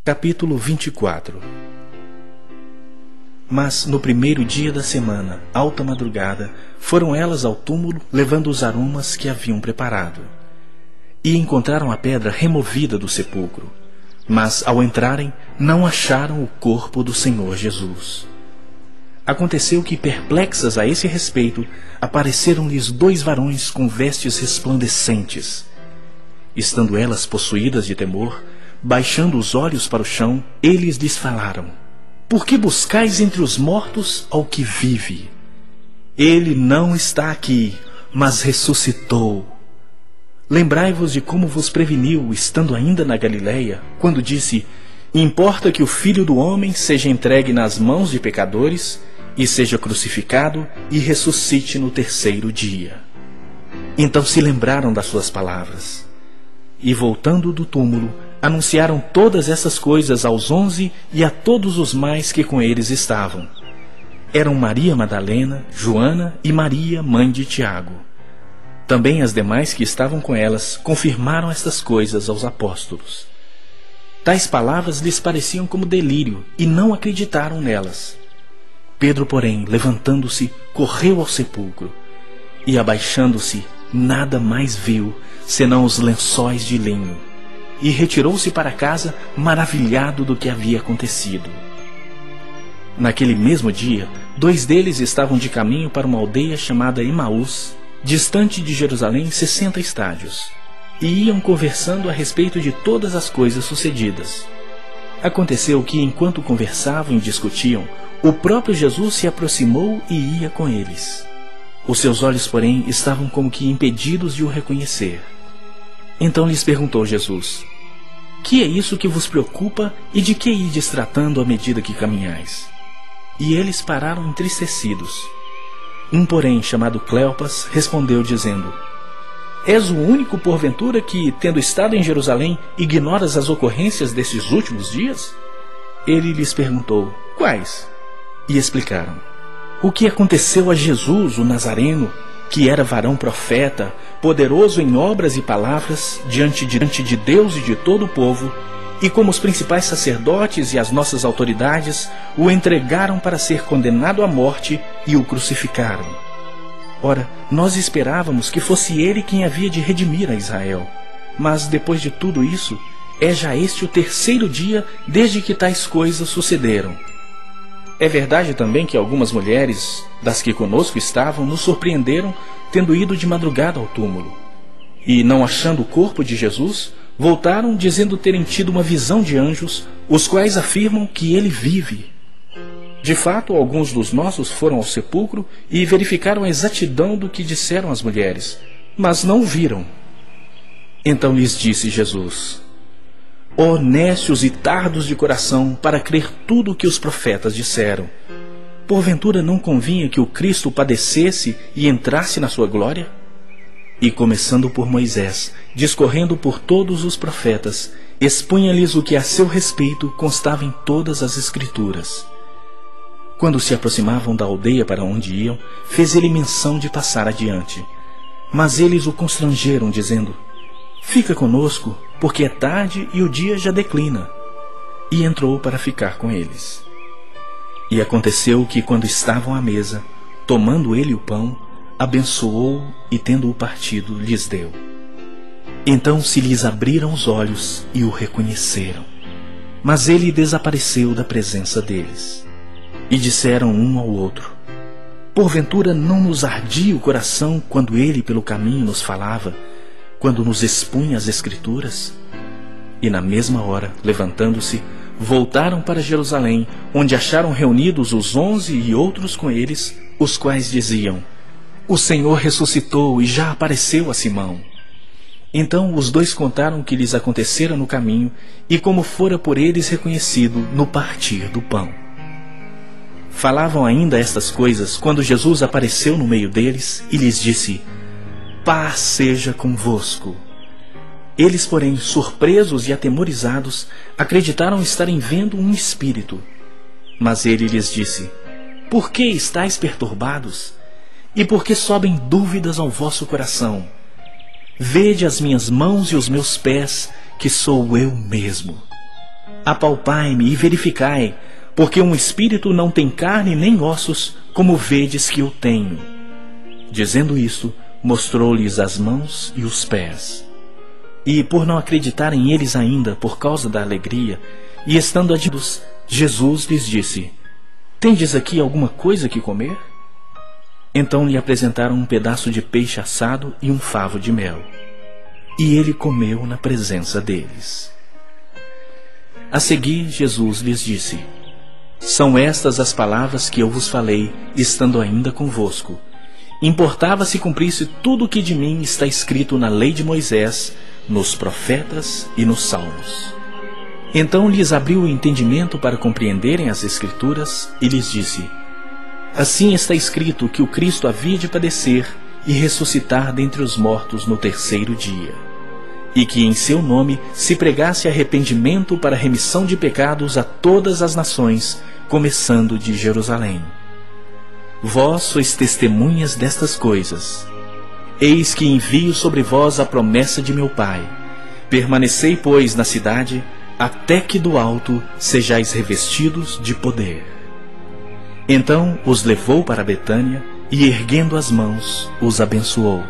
Capítulo 24. Mas no primeiro dia da semana, alta madrugada, foram elas ao túmulo, levando os aromas que haviam preparado. E encontraram a pedra removida do sepulcro. Mas, ao entrarem, não acharam o corpo do Senhor Jesus. Aconteceu que, perplexas a esse respeito, apareceram-lhes 2 varões com vestes resplandecentes. Estando elas possuídas de temor, baixando os olhos para o chão, eles lhes falaram: Por que buscais entre os mortos ao que vive? Ele não está aqui, mas ressuscitou. Lembrai-vos de como vos preveniu, estando ainda na Galileia, quando disse: Importa que o Filho do Homem seja entregue nas mãos de pecadores, e seja crucificado, e ressuscite no 3º dia. Então se lembraram das suas palavras. E voltando do túmulo, anunciaram todas essas coisas aos 11 e a todos os mais que com eles estavam. Eram Maria Madalena, Joana e Maria, mãe de Tiago. Também as demais que estavam com elas confirmaram estas coisas aos apóstolos. Tais palavras lhes pareciam como delírio e não acreditaram nelas. Pedro, porém, levantando-se, correu ao sepulcro e, abaixando-se, nada mais viu senão os lençóis de linho, e retirou-se para casa maravilhado do que havia acontecido. Naquele mesmo dia, 2 deles estavam de caminho para uma aldeia chamada Emaús, distante de Jerusalém 60 estádios, e iam conversando a respeito de todas as coisas sucedidas. Aconteceu que, enquanto conversavam e discutiam, o próprio Jesus se aproximou e ia com eles. Os seus olhos, porém, estavam como que impedidos de o reconhecer. Então lhes perguntou Jesus: Que é isso que vos preocupa e de que ides tratando à medida que caminhais? E eles pararam entristecidos. Um, porém, chamado Cleopas, respondeu dizendo: És o único, porventura, que, tendo estado em Jerusalém, ignoras as ocorrências desses últimos dias? Ele lhes perguntou: Quais? E explicaram: O que aconteceu a Jesus, o Nazareno, que era varão profeta, poderoso em obras e palavras, diante de Deus e de todo o povo, e como os principais sacerdotes e as nossas autoridades o entregaram para ser condenado à morte e o crucificaram. Ora, nós esperávamos que fosse ele quem havia de redimir a Israel. Mas depois de tudo isso, é já este o 3º dia desde que tais coisas sucederam. É verdade também que algumas mulheres, das que conosco estavam, nos surpreenderam, tendo ido de madrugada ao túmulo. E, não achando o corpo de Jesus, voltaram dizendo terem tido uma visão de anjos, os quais afirmam que ele vive. De fato, alguns dos nossos foram ao sepulcro e verificaram a exatidão do que disseram as mulheres, mas não o viram. Então lhes disse Jesus: Ó nécios e tardos de coração, para crer tudo o que os profetas disseram. Porventura não convinha que o Cristo padecesse e entrasse na sua glória? E começando por Moisés, discorrendo por todos os profetas, expunha-lhes o que a seu respeito constava em todas as Escrituras. Quando se aproximavam da aldeia para onde iam, fez ele menção de passar adiante. Mas eles o constrangeram, dizendo: Fica conosco, porque é tarde e o dia já declina. E entrou para ficar com eles. E aconteceu que, quando estavam à mesa, tomando ele o pão, abençoou e, tendo-o partido, lhes deu. Então se lhes abriram os olhos e o reconheceram. Mas ele desapareceu da presença deles. E disseram um ao outro: Porventura não nos ardia o coração quando ele pelo caminho nos falava, quando nos expunha as Escrituras? E na mesma hora, levantando-se, voltaram para Jerusalém, onde acharam reunidos os 11 e outros com eles, os quais diziam: O Senhor ressuscitou e já apareceu a Simão. Então os 2 contaram o que lhes acontecera no caminho e como fora por eles reconhecido no partir do pão. Falavam ainda estas coisas quando Jesus apareceu no meio deles e lhes disse: Paz seja convosco. Eles, porém, surpresos e atemorizados, acreditaram estarem vendo um espírito. Mas ele lhes disse: Por que estáis perturbados? E por que sobem dúvidas ao vosso coração? Vede as minhas mãos e os meus pés, que sou eu mesmo. Apalpai-me e verificai, porque um espírito não tem carne nem ossos, como vedes que eu tenho. Dizendo isto, mostrou-lhes as mãos e os pés. E, por não acreditarem eles ainda, por causa da alegria, e estando admirados, Jesus lhes disse: Tendes aqui alguma coisa que comer? Então lhe apresentaram um pedaço de peixe assado e um favo de mel. E ele comeu na presença deles. A seguir, Jesus lhes disse: São estas as palavras que eu vos falei, estando ainda convosco. Importava se cumprisse tudo o que de mim está escrito na lei de Moisés, nos profetas e nos salmos. Então lhes abriu o entendimento para compreenderem as Escrituras e lhes disse: Assim está escrito que o Cristo havia de padecer e ressuscitar dentre os mortos no terceiro dia, e que em seu nome se pregasse arrependimento para remissão de pecados a todas as nações, começando de Jerusalém. Vós sois testemunhas destas coisas. Eis que envio sobre vós a promessa de meu Pai. Permanecei, pois, na cidade, até que do alto sejais revestidos de poder. Então os levou para Betânia e, erguendo as mãos, os abençoou.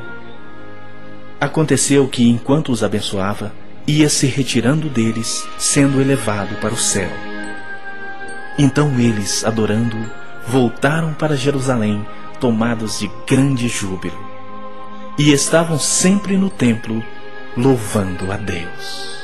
Aconteceu que, enquanto os abençoava, ia se retirando deles, sendo elevado para o céu. Então eles, adorando-o, voltaram para Jerusalém, tomados de grande júbilo. E estavam sempre no templo, louvando a Deus.